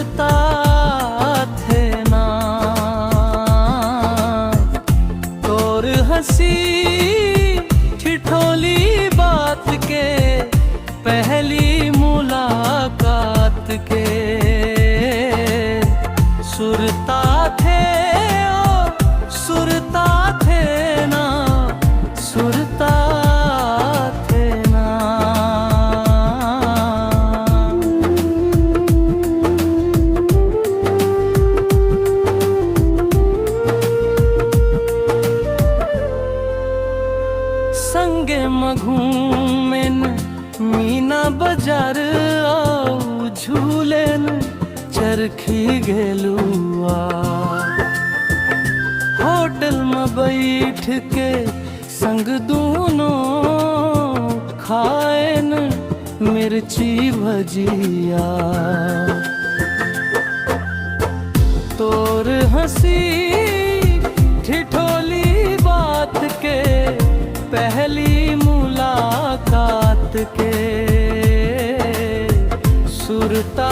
सुरता थे ना तोर हंसी ठिठोली बात के पहली मुलाकात के सुरता थे ओ सुरता थे ना सुरता थे ना। संगे मघूमेन मीना बाजार आओ झूलेन चरखी गेलुआ होटल में बैठ के संग दोनों खाएन मिर्ची भजिया तोर हंसी ठिठोली बात के पहली मुलाकात के सुरता